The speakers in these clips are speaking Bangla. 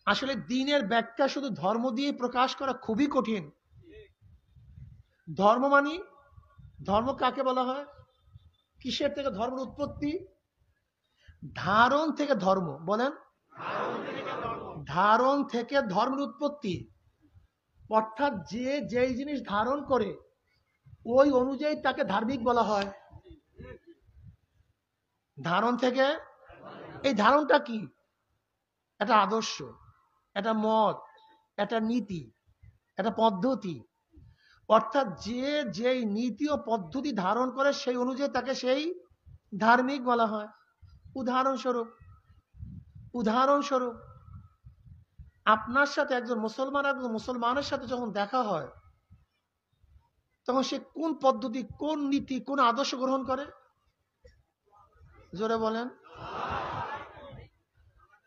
আসলে দ্বীনের ব্যাখ্যা শুধু ধর্ম দিয়ে প্রকাশ করা খুবই কঠিন। ধর্ম মানে, ধর্ম কাকে বলা হয়? কিসের থেকে ধর্মের উৎপত্তি? ধারণ থেকে ধর্ম। বলেন, ধারণ থেকে ধর্মের উৎপত্তি। অর্থাৎ যে যেই জিনিস ধারণ করে ওই অনুযায়ী তাকে ধার্মিক বলা হয়। ধারণ থেকে, এই ধারণটা কি? এটা আদর্শ, এটা মত, এটা নীতি, এটা পদ্ধতি। অর্থাৎ যে যেই নীতি ও পদ্ধতি ধারণ করে সেই অনুযায়ী তাকে সেই ধার্মিক বলা হয়। উদাহরণস্বরূপ, উদাহরণস্বরূপ আপনার সাথে একজন মুসলমানের সাথে যখন দেখা হয়, তখন সে কোন পদ্ধতি, কোন নীতি, কোন আদর্শ গ্রহণ করে? জোরে বলেন।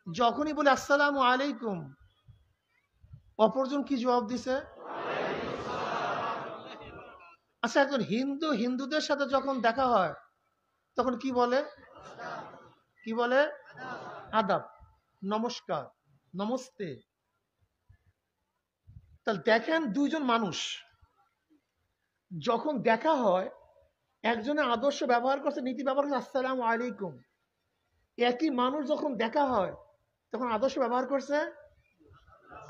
যখনই বলে আসসালামু আলাইকুম, অপরজন কি জবাব দিছে? আচ্ছা, একজন হিন্দুদের সাথে যখন দেখা হয় তখন কি বলে? কি বলে? আদাব, নমস্কার, নমস্তে। তাহলে দেখেন, দুইজন মানুষ যখন দেখা হয়, একজনের আদর্শ ব্যবহার করছে, নীতি ব্যবহার করছে আসসালামু আলাইকুম। একই মানুষ যখন দেখা হয় তখন আদর্শ ব্যবহার করছে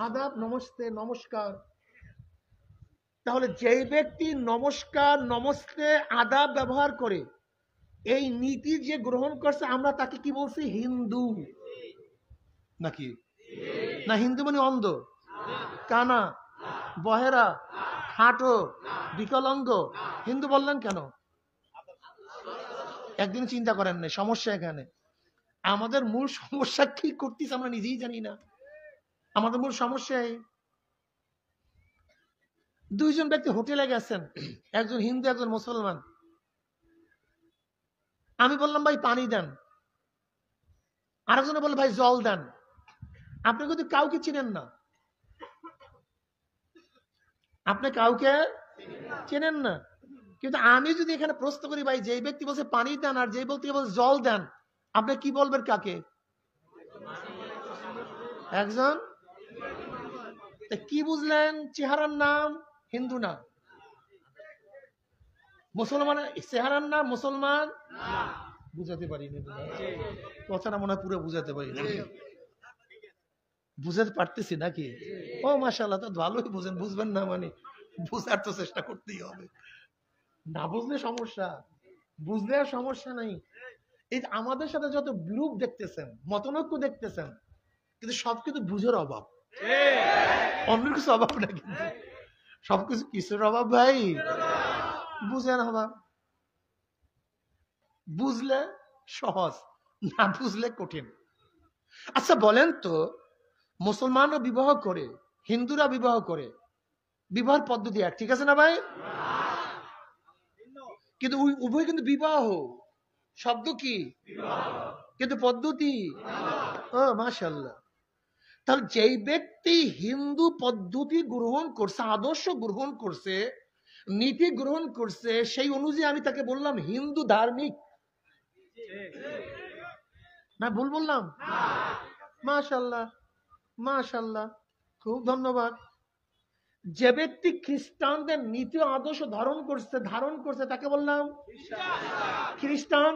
আদাব, নমস্তে, নমস্কার। তাহলে যেই ব্যক্তি নমস্কার, নমস্তে, আদাব ব্যবহার করে এই নীতি যে গ্রহণ করছে, আমরা তাকে কি বলছি? হিন্দু। নাকি না? হিন্দু মানে অন্ধ, কানা, বহেরা, হাঁটো, বিকলাঙ্গ হিন্দু বললেন কেন? একদিন চিন্তা করেন না সমস্যা এখানে। আমাদের মূল সমস্যা কি করতেছে আমরা নিজেই জানি না। আমাদের মূল সমস্যা এই, দুইজন ব্যক্তি হোটেলে গেছেন, একজন হিন্দু, একজন মুসলমান। আমি বললাম ভাই পানি দেন, আরেকজনে বলল ভাই জল দেন। আপনি কিন্তু কাউকে চিনেন না, আপনি কাউকে চেনেন না। কিন্তু আমি যদি এখানে প্রশ্ন করি, ভাই যেই ব্যক্তি বলছে পানি দেন আর যেই ব্যক্তি বলছে জল দেন, আপনি কি বলবেন কাকে? একজন। কি বুঝলেন? চেহারার নাম হিন্দু না, মুসলমান। চেহারার নাম মুসলমান বুঝাতে পারিনি, কথাটা মনে হয় পুরো বুঝাতে পারিনি। বুঝাতে পারতেছি নাকি? ও মাশাআল্লাহ, তো ভালোই বুঝেন। বুঝবেন না মানে? বুঝার তো চেষ্টা করতেই হবে। না বুঝলে সমস্যা, বুঝলে আর সমস্যা নাই। এই আমাদের সাথে যত বিরূপ দেখতেছেন, মতনৈক্য দেখতেছেন, কিন্তু সবকিছু বুঝার অভাব, অন্যের কিছু অভাব না। কিন্তু সবকিছু কিসের অভাব ভাই? বুঝেন অভাব। বুঝলে সহজ, না বুঝলে কঠিন। আচ্ছা বলেন তো, মুসলমানরা বিবাহ করে, হিন্দুরা বিবাহ করে, বিবাহের পদ্ধতি এক, ঠিক আছে না ভাই? কিন্তু উভয় কিন্তু বিবাহ শব্দ কি, কিন্তু পদ্ধতি। ও মাশাআল্লাহ। তাহলে যেই ব্যক্তি হিন্দু পদ্ধতি গ্রহণ করছে, আদর্শ গ্রহণ করছে, নীতি গ্রহণ করছে, সেই অনুযায়ী আমি তাকে বললাম হিন্দু ধার্মিক। না ভুল বললাম? মাশাআল্লাহ, মাশাআল্লাহ, খুব ধন্যবাদ। যে ব্যক্তি খ্রিস্টানদের নীতি আদর্শ ধারণ করছে তাকে বললাম খ্রিস্টান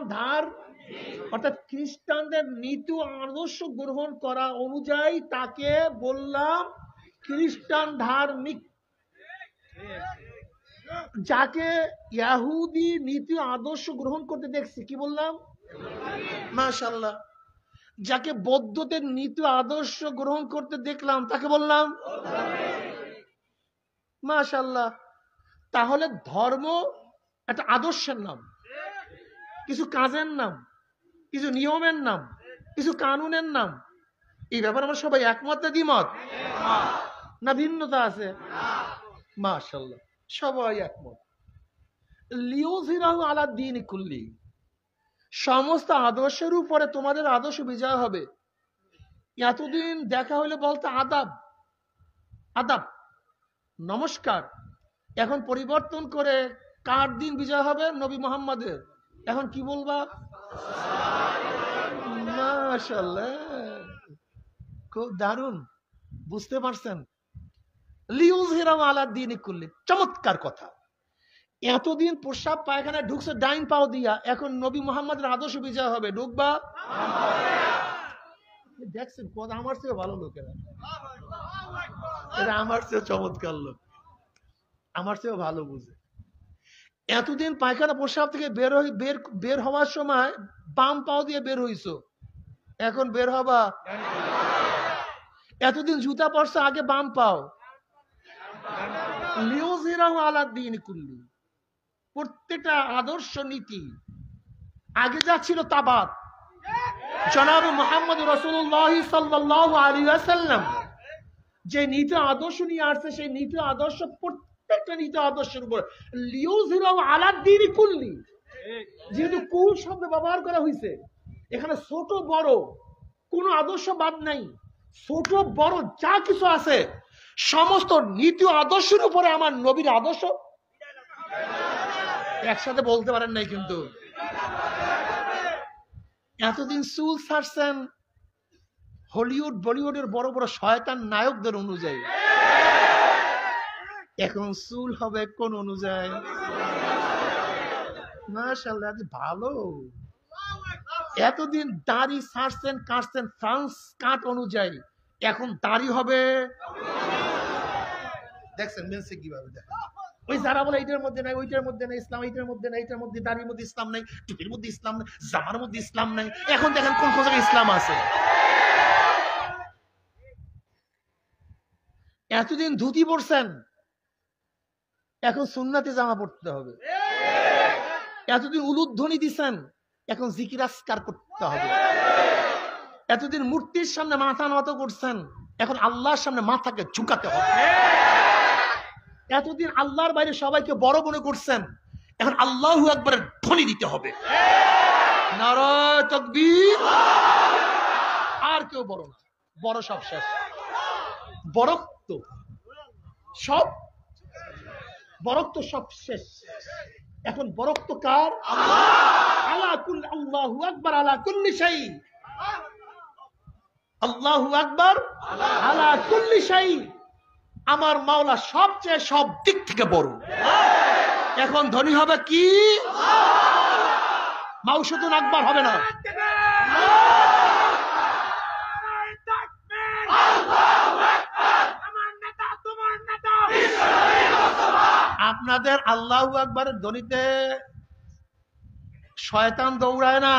অর্থাৎ খ্রিস্টানদের নীতি আদর্শ গ্রহণ করা অনুযায়ী তাকে বললাম খ্রিস্টান ধার্মিক। যাকে ইহুদি নীতি আদর্শ গ্রহণ করতে দেখছি কি বললাম? মাশাআল্লাহ। যাকে বৌদ্ধদের নীতি আদর্শ গ্রহণ করতে দেখলাম তাকে বললাম মাশাআল্লাহ। তাহলে ধর্ম একটা আদর্শের নাম, কিছু কাজের নাম, কিছু নিয়মের নাম, কিছু কানুনের নাম। এই ব্যাপারে আমরা সবাই একমত না দ্বিমত? না ভিন্নতা আছে? মাশাআল্লাহ, সবাই একমত। লিউযিরাহু আলা দ্বীনি কুল্লি, সমস্ত আদর্শের উপরে তোমাদের আদর্শ বিজয় হবে। এতদিন দেখা হইলে বলতে আদাব, আদাব, নমস্কার। এখন পরিবর্তন করে কার দিন বিজয় হবে? নবী মুহাম্মাদের। এখন কি বলবা? মাশাআল্লাহ, খুব দারুণ। বুঝতে পারছেন? লিউযহিরাহু আলা দীনি কুল্লি, চমৎকার কথা। এতদিন প্রস্রাব পায়খানা ঢুকছে ডাইন পাও দিয়া, এখন নবী মুহাম্মদের আদর্শ বিজয় হবে, ঢুকবা দেখছেন কত আমার চেয়ে ভালো লোকেরা, এরা আমার চেয়ে চমৎকার লোক, আমার চেয়েও ভালো বুঝে। এতদিন পায়খানা প্রস্রাব থেকে বের হওয়ার সময় বাম পাও দিয়ে বের হইছো, এখন বের হবা। এতদিন জুতা পরছো, আগে বাম পাও। লিউযহিরাহু আলা দীনি কুল্লি, প্রত্যেকটা আদর্শ নীতি আগে যা ছিল তাবাত, জনাব মুহাম্মদ রাসূলুল্লাহ সাল্লাল্লাহু আলাইহি ওয়াসাল্লাম যে নীতি আদর্শ নিয়ে আসছে, সেই নীতি আদর্শ প্রত্যেকটা নীতি আদর্শের উপর লিউযহিরাহু আলা দীনি কুল্লি। যেহেতু কুল শব্দ ব্যবহার করা হয়েছে, এখানে ছোট বড় কোনো আদর্শ বাদ নাই, ছোট বড় যা কিছু আছে সমস্ত নীতি আদর্শের উপরে আমার নবীর আদর্শ। একসাথে বলতে পারেন নাই কিন্তু। এতদিন চুল ছাড়ছেন হলিউড বলিউডের বড় বড় শয়তান নায়কদের অনুযায়ী, এখন চুল হবে কোন অনুযায়ী? মাশাআল্লাহ, ভালো। এতদিন দাড়ি ছাড়ছেন কাটছেন ফ্রান্স কাট অনুযায়ী, এখন দাড়ি হবে। দেখছেন মেনসে কিভাবে দেখেন, ওই যারা বলে এইটার মধ্যে নাই, ওইটার মধ্যে নাই ইসলাম, এইটার মধ্যে নাই, এইটার মধ্যে দাড়ির মধ্যে ইসলাম নাই, টুপির মধ্যে ইসলাম নাই, জামার মধ্যে ইসলাম নাই, এখন দেখেন কোন কোন জায়গায় ইসলাম আছে। এতদিন ধুতি পরছেন, এখন সুন্নাতে জামা পড়তে হবে। এতদিন উলুধ্বনি দিচ্ছেন, এখন জিকির আজকার করতে হবে। এতদিন মূর্তির সামনে মাথা নত করছেন, এখন আল্লাহর সামনে মাথাকে ঝুঁকাতে হবে। এতদিন আল্লাহর বাইরে সবাইকে বড় মনে করছেন, এখন আল্লাহু আকবারের ধ্বনি দিতে হবে। নারায়ে তাকবীর। আর কেউ বড় না, বড় সব শেষ, বরক্ত সব, বরক্ত সব শেষ। এখন বরক্ত কার? আলা কুল্লি, আল্লাহু আকবার আলা কুল্লি শাই, আল্লাহু আকবার আলা কুল্লি শাই। আমার মাওলা সবচেয়ে সব দিক থেকে বড়। এখন ধনী হবে কি? মাউসুদুন আকবার হবে না। আপনাদের আল্লাহু আকবারের ধ্বনিতে শয়তান দৌড়ায় না।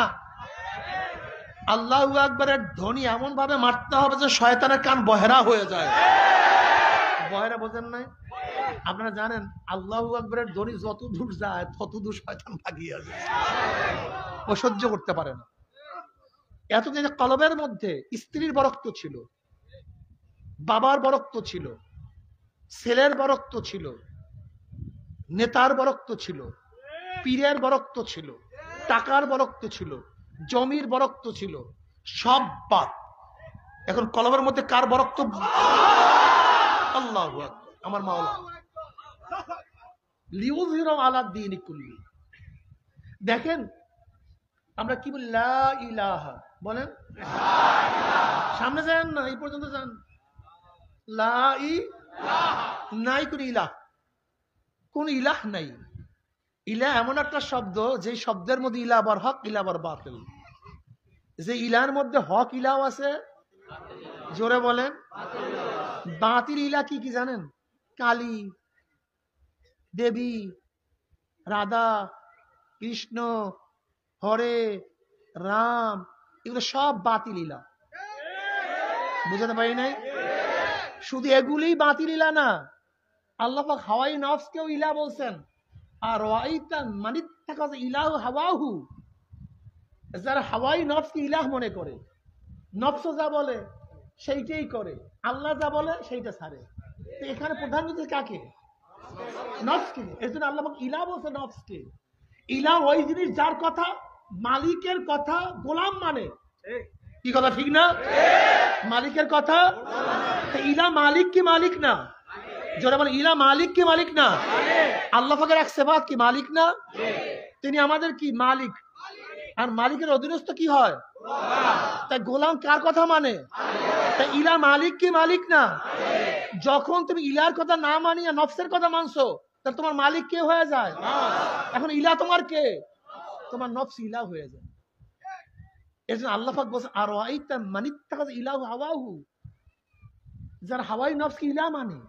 আল্লাহু আকবারের ধ্বনি এমন ভাবে মারতে হবে যে শয়তানের কান বহেরা হয়ে যায়। বহেরা বোঝেন নাই? আপনারা জানেন আল্লাহু আকবারের ধ্বনি যত দূর যায় তত দূর শয়তান ভাগিয়ে যায়, ও সহ্য করতে পারে না। এতদিন কলবের মধ্যে স্ত্রীর বরক্ত ছিল, বাবার বরক্ত ছিল, ছেলের বরক্ত ছিল, নেতার বরক্ত ছিল, পীরের বরক্ত ছিল, টাকার বরক্ত ছিল, জমির বরক্ত ছিল, সব বাদ। এখন কলবের মধ্যে কার বরক্ত? আল্লাহু আকবার, আমার মাওলা। লিউযহিরাহু আলা দীনি কুল্লি। দেখেন আমরা কি বলি? লা ইলাহা বলেন, সামনে যান না, এই পর্যন্ত যান। লা ইলাহা, নাই কোন ইলাহ, কোন ইলাহ নাই। ইলাহ এমন একটা শব্দ যে শব্দের মধ্যে ইলাহ আবার হক, ইলাহ আবার বাতিল। যে ইলাহের মধ্যে হক ইলাহ আছে, জোরে বলেন। বাতিল ইলাহ কি কি জানেন? কালী, দেবী, রাধা, কৃষ্ণ, হরে, রাম, এগুলো সব বাতিল ইলাহ। বুঝাতে পারি নাই? শুধু এগুলি বাতিল ইলাহ না, আল্লাহ পাক হাওয়াই নফসকেও ইলাহ বলছেন। আর ওয়াইতান মানিত্তাখাযা ইলাহু হাওয়াহু, যারা হাওয়াই নফসকে ইলাহ মনে করে, নফস যা বলে সেইটাই করে, আল্লাহ যা বলে সেইটা ছাড়ে। তো এখানে প্রধানমন্ত্রী কাকে? নফসকে। এর জন্য আল্লাহ পাক ইলাহ বলছে নফসকে। ইলাহ ওই জিনিস যার কথা মালিকের কথা গোলাম মানে। কি কথা ঠিক না? মালিকের কথা। ইলাহ মালিক কি মালিক না? যারা বলে ইলাহ মালিক কি মালিক না? আল্লাহ পাকের এক সিফাত কি মালিক না? তিনি আমাদের কি মালিক। আর মালিকের অধীনস্থ কি হয়? তাই গোলাম কার কথা মানে? তাই ইলা মালিক কি মালিক না? যখন তুমি ইলার কথা না মানিয়া নফসের কথা মানছো, তাহলে তোমার মালিক কে হয়ে যায়? এখন ইলা তোমার কে? তোমার নফস ইলা হয়ে যায়। এর জন্য আল্লাহ পাক বলছে, আর আইতা মানিত্তাখাযা ইলাহু হাওয়াহু, যার হাওয়াই নফসকে ইলা মানে,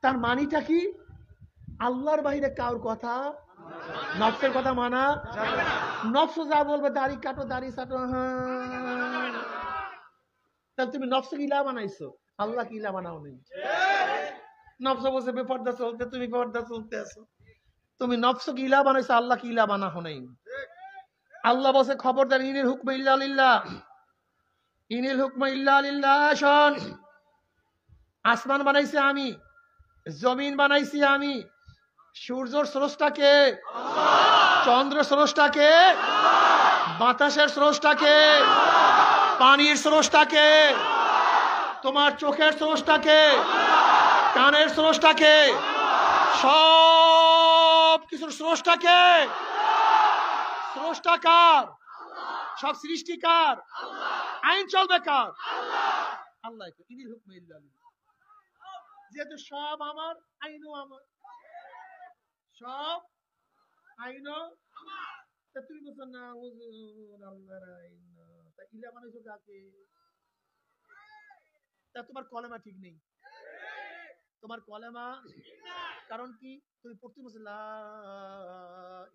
তার মানিটা কি? আল্লাহর বাইরে কার কথা, নফসের কথা মানা। নফস যা বলবে দাড়ি কাটো, দাড়ি কাটো, হ্যাঁ, তাহলে তুমি নফসকে ইলা বানাইছো, আল্লাহকে ইলা বানাও নেই। নফস বলছে বেপর্দা চলতে, তুমি বেপর্দা চলতে আছো। তুমি নফসকে ইলা বানাইছো, আল্লাহকে ইলা বানাও নেই। আল্লাহ বলছে খবরদার, ইনিল হুকমে ইল্লা লিল্লাহ, ইনিল হুকমে ইল্লা লিল্লাহ। শোন, আসমান বানাইছি আমি, জমিন বানাইছি আমি, সূর্যর স্রষ্টাকে, চন্দ্র স্রষ্টাকে, বাতাসের স্রষ্টাকে, পানির স্রষ্টাকে, তোমার চোখের স্রষ্টাকে, কানের স্রষ্টাকে, সব কিছুর স্রষ্টাকে। স্রষ্টা কার? সব সৃষ্টি কার? আইন চলবে কার? আল্লাহ। ইনিল হুকমে ইল্লা লিল্লাহ। যেহেতু সব আমার, আইনও আমার, সব আইনও। তা তুমি বলছো না হুজুর আল্লাহর আইন না, তা ইলা বানাইছো কাকে? তা তোমার কলেমা ঠিক নেই, তোমার কলেমা। কারণ কি? তুমি পড়তে বলছো লা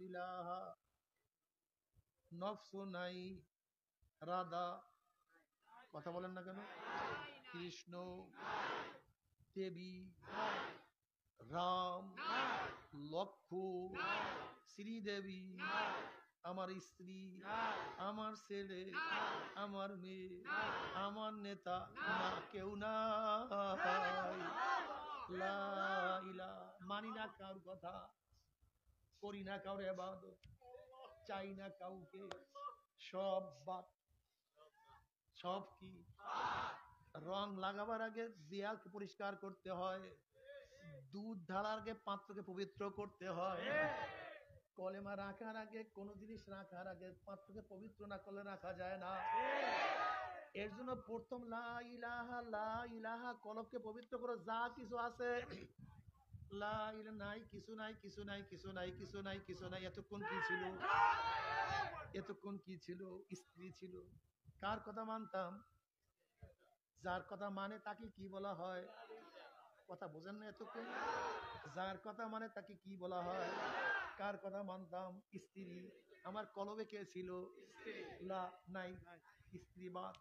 ইলাহা, নফস নাই, রাধা, কথা বলেন না কেন? কৃষ্ণ, দেবী, রাম, লক্ষ্মণ, শ্রীদেবী, আমার স্ত্রী, আমার ছেলে, আমার মেয়ে, আমার নেতা, না কেউ নাই। লা ইলাহা, মানি না কার কথা, করি না কাউরে ইবাদত, চাই না কাউকে, সব বাদ। সব কি? রং লাগাবার আগে দেয়ালকে পরিষ্কার করতে হয়, দুধ ঢালার আগে পাত্রকে পবিত্র করতে হয়, কলেমা রাখার আগে, কোন জিনিস রাখার আগে পাত্রকে পবিত্র না করলে রাখা যায় না। এর জন্য প্রথম লা ইলাহা, লা ইলাহা, কলবকে পবিত্র করো। যা কিছু আছে লা ইলাহা, নাই, কিছু নাই, কিছু নাই, কিছু নাই, কিছু নাই, কিছু নাই। এতক্ষণ কি ছিল? এতক্ষণ কি ছিল? স্ত্রী ছিল। কার কথা মানতাম? যার কথা মানে তাকে কি বলা হয়? কথা বোঝেন না এতক্ষণ? যার কথা মানে তাকে কি বলা হয়? কার কথা মানতাম? স্ত্রী। আমার কলবে কে ছিল? লা, নাই, স্ত্রী বাদ।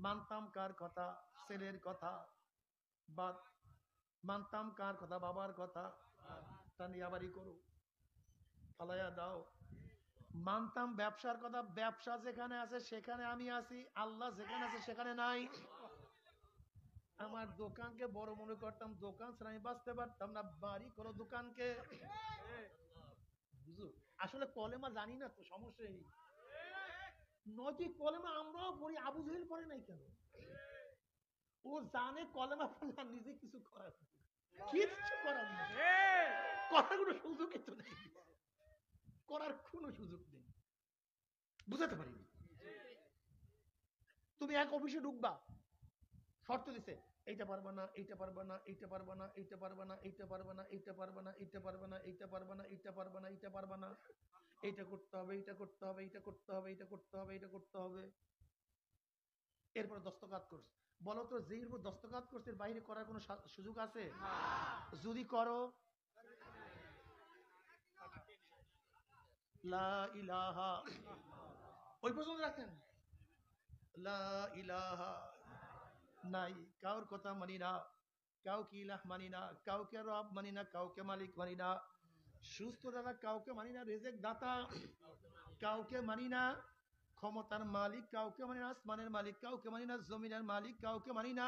মানতাম কার কথা? ছেলের কথা বাদ। মানতাম কার কথা? বাবার কথা, তা নিয়ে আবারই করো, ফালাইয়া দাও। মানতাম ব্যবসার কথা, ব্যবসা যেখানে আছে সেখানে আমি আছি, আল্লাহ যেখানে আছে সেখানে নাই। আমার দোকানকে বড় মনে করতাম, দোকান ছাড়া আমি বাঁচতে পারতাম না, বাড়ি করো দোকানকে। বুঝো, আসলে কলেমা জানি না তো, সমস্যা এই। নয়টি কলেমা আমরাও পড়ি, আবু জেহেল পড়ে নাই কেন? ও জানে কলেমা পড়লে নিজে কিছু করার, কিচ্ছু করার নেই, করার কোনো সুযোগই তো নেই, করার কোনো সুযোগ নেই। বুঝাতে পারিনি। তুমি এক অফিসে ঢুকবা, শর্ত দিছে, এইটা পারবা না, এইটা পারবা না, এইটা পারবা না, এইটা পারবা না, এইটা পারবা না, এইটা পারবা না, এইটা পারবা না, এইটা পারবা না, এইটা পারবা না, এইটা পারবা না, এইটা করতে হবে, এইটা করতে হবে, এইটা করতে হবে, এইটা করতে হবে, এইটা করতে হবে। এরপর দস্তখত করছে। বলো তো, যেই উপর দস্তখত করছে এর বাইরে করার কোনো সুযোগ আছে? যদি করো, লা ইলাহা, ওই পর্যন্ত রাখেন। লা ইলাহা, নাই, কাউর কথা মানি না, কাউকে ইলাহ মানি না, কাউকে রব মানি না, কাউকে মালিক মানি না, সুস্থ দাতা কাউকে মানি না, রিজিক দাতা কাউকে মানি না, ক্ষমতার মালিক কাউকে মানি না, আসমানের মালিক কাউকে মানি না, জমিনের মালিক কাউকে মানি না,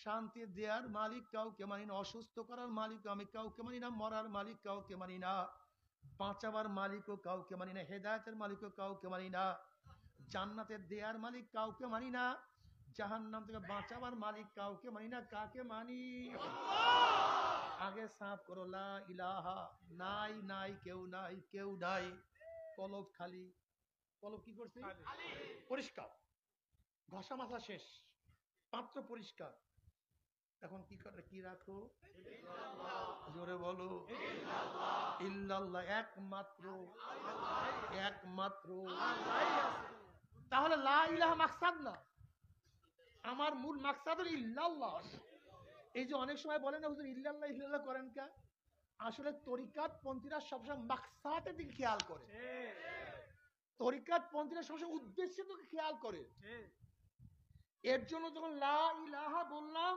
শান্তি দেয়ার মালিক কাউকে মানি না, অসুস্থ করার মালিক আমি কাউকে মানি না, মরার মালিক কাউকে মানি না, বাঁচাবার মালিকও কাউকে মানি না, হেদায়েতের মালিকও কাউকে মানি না, জান্নাতের দেয়ার মালিক কাউকে মানি না, জাহান্নাম থেকে বাঁচাবার মালিক কাউকে মানি না। কাকে মানি? আগে সাফ করো, লা ইলাহা, নাই, নাই, কেউ নাই, কেউ নাই, কলব খালি। কলব কি করছি? পরিষ্কার। ঘষা মাথা শেষ, পাত্র পরিষ্কার। এখন কি করে? কি রাখো? জোরে বলো ইল্লাল্লাহ, একমাত্র একমাত্র। তাহলে লা ইলাহা মাকসাদ না, আমার মূল মাকসাদ হলো ইল্লাল্লাহ। এই যে অনেক সময় বলেন না হুজুর ইল্লাল্লাহ ইল্লাল্লাহ করেন কা, আসলে তরিকাত পন্থীরা সবসময় মাকসাদের দিকে খেয়াল করে। তরিকাত পন্থীরা সবসময় উদ্দেশ্যের দিকে খেয়াল করে। এর জন্য যখন লা ইলাহা বললাম,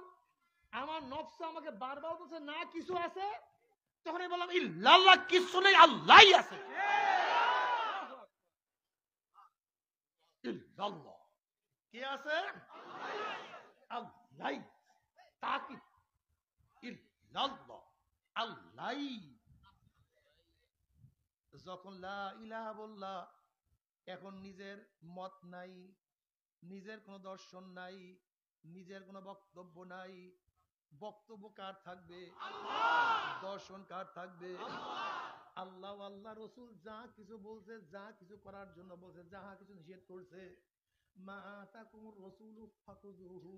আমার নফস আমাকে বারবার বলছে না কিছু আছে, তখন আমি বললাম ইল্লাল্লাহ কিছু নেই, আল্লাহই আছে। ইল্লাল্লাহ কে আছে? আল্লাহ। তাকিদ ইল্লাল্লাহ, আল্লাহ। যখন লা ইলাহা বললা, এখন নিজের মত নাই, নিজের কোনো দর্শন নাই, নিজের কোনো বক্তব্য নাই। বক্তব্য কার থাকবে? দর্শন কার থাকবে? আল্লাহ আল্লাহ রসুল যা কিছু বলছে, যা কিছু করার জন্য বলছে, যাহা কিছু নিষেধ করছে, মা আতাকুমুর রাসূলু ফাখুযুহু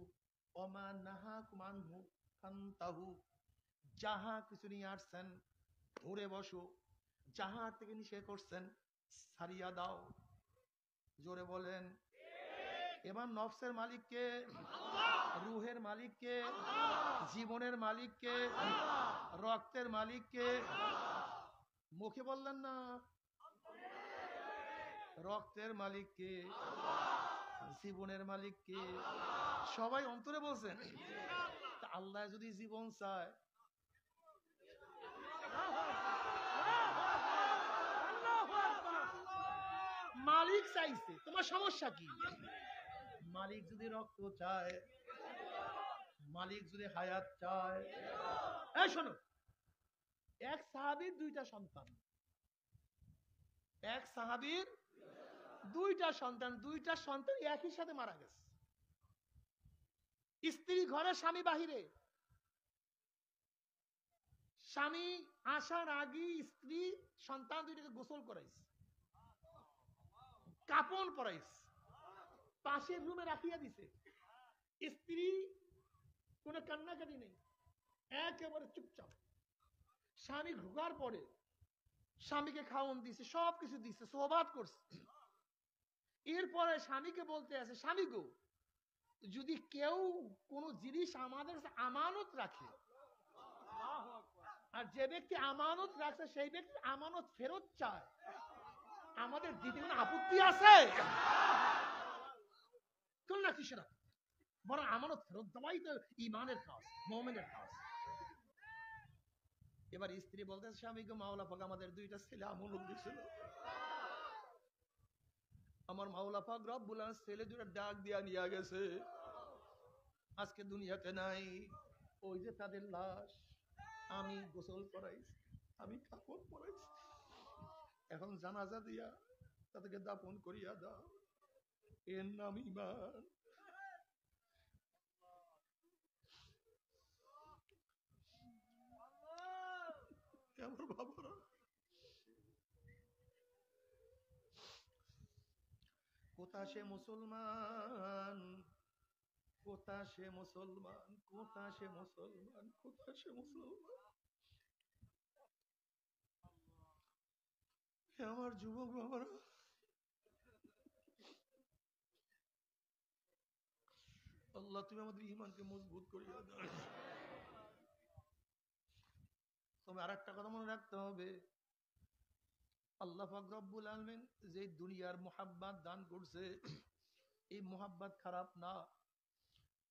ওয়া মা নাহাকুম আনহু ফান্তাহু। যাহা কিছু নিয়ে আসছেন ধরে বসো, যাহা থেকে নিষেধ করছেন ছাড়িয়া দাও। জোরে বলেন। এবার নফসের মালিককে, রুহের মালিককে, জীবনের মালিককে, রক্তের মালিককে। মুখে বললেন না, রক্তের মালিককে, জীবনের মালিককে, সবাই অন্তরে বলছেন। আল্লাহ যদি জীবন চায়, মালিক চাইছে, তোমার সমস্যা কি? মালিক যদি রক্ত চায়, মালিক যদি হায়াত চায়। এই শোনো, এক সাহাবীর দুইটা সন্তান, এক সাহাবীর দুইটা সন্তান, দুইটা সন্তান একই সাথে মারা গেছে। স্ত্রী ঘরে, স্বামী বাহিরে। স্বামী আসার আগে স্ত্রী সন্তান দুইটাকে গোসল করাইছে, কাপড় পরাইছে, পাশের রুমে রাখিয়া দিছে। স্ত্রী কোনো কান্নাকাটি নেই, একেবারে চুপচাপ। স্বামী ঢোকার পরে স্বামীকে খাওয়ান দিছে, সবকিছু দিছে, সোহবাত করছে। এরপরে স্বামীকে বলতে আছে, স্বামী গো, যদি কেউ কোনো জিনিস আমাদের আমানত রাখে, আর যে ব্যক্তি আমানত রাখছে সেই ব্যক্তি আমানত ফেরত চায়, আমাদের দিতে কোনো আপত্তি আছে? কোন না কিছু না, বরং আমানত ফেরত দেওয়াই তো ইমানের কাজ, মুমিনের কাজ। এবার স্ত্রী বলতেছে, স্বামীকে মাওলা পাক আমাদের দুইটা ছেলে আমানত দিয়েছিল, আমার মাওলা পাক রব্বুল আলামিন ছেলে দুটো ডাক দিয়া নিয়ে গেছে, আজকে দুনিয়াতে নাই। ওই যে তাদের লাশ, আমি গোসল করাইছি, আমি কাপড় পরাইছি, এখন জানাজা দিয়া তাদেরকে দাফন করিয়া দাও। এর নাম ঈমান। আমার বাবারা, কোথা সে মুসলমান, কোথা সে মুসলমান, কোথা সে মুসলমান, কোথা সে মুসলমান। আমার যুবক বাবারা, আল্লাহ তুমি আমাদের ঈমানকে মজবুত করিয়া দাও। তবে আর একটা কথা মনে রাখতে হবে, আল্লাহ পাক রব্বুল আলামিন যে দুনিয়ার মুহাব্বত দান করছে, এই মুহাব্বত খারাপ না।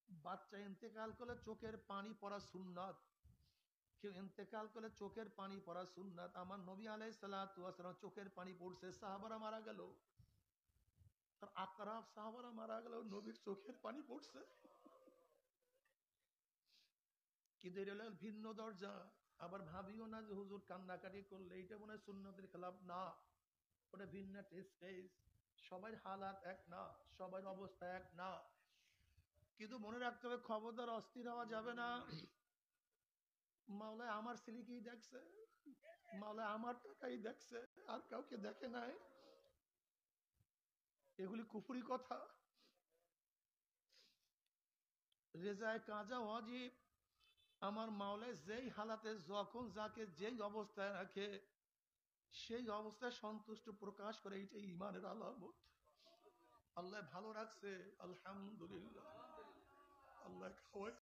বাচ্চা ইন্তেকাল করলে চোখের পানি পড়া সুন্নাত, কেউ ইন্তেকাল করলে চোখের পানি পড়া সুন্নাত। আমার নবী আলাইহিস সালাতু ওয়াস সালাম চোখের পানি পড়ছে, সাহাবারা মারা গেল, আর আকরাব সাহাবারা মারা গেল, নবীর চোখের পানি পড়ছে। কিন্তু এটা হলো ভিন্ন দরজা। আবার ভাবিও না যে হুজুর কান্নাকাটি করলে এটা মনে হয় সুন্নতের খেলাফ, না, ওটা ভিন্ন স্টেজ। সবাই হালাত এক না, সবার অবস্থা এক না। কিন্তু মনে রাখতে হবে, খবরদার অস্থির হওয়া যাবে না। মাওলায় আমার ছেলেকেই দেখছে, মাওলায় আমার টাকাই দেখছে, আর কাউকে দেখে নাই। এগুলি কুফরি কথা। রেজায় কাজা ওয়াজিব। আমার মাওলায় যেই হালাতে যখন যাকে যেই অবস্থায় রাখে সেই অবস্থায় সন্তুষ্ট প্রকাশ করে, এইটা ঈমানের আলামত। আল্লাহ ভালো রাখছে, আলহামদুলিল্লাহ। আল্লাহ খাওয়াই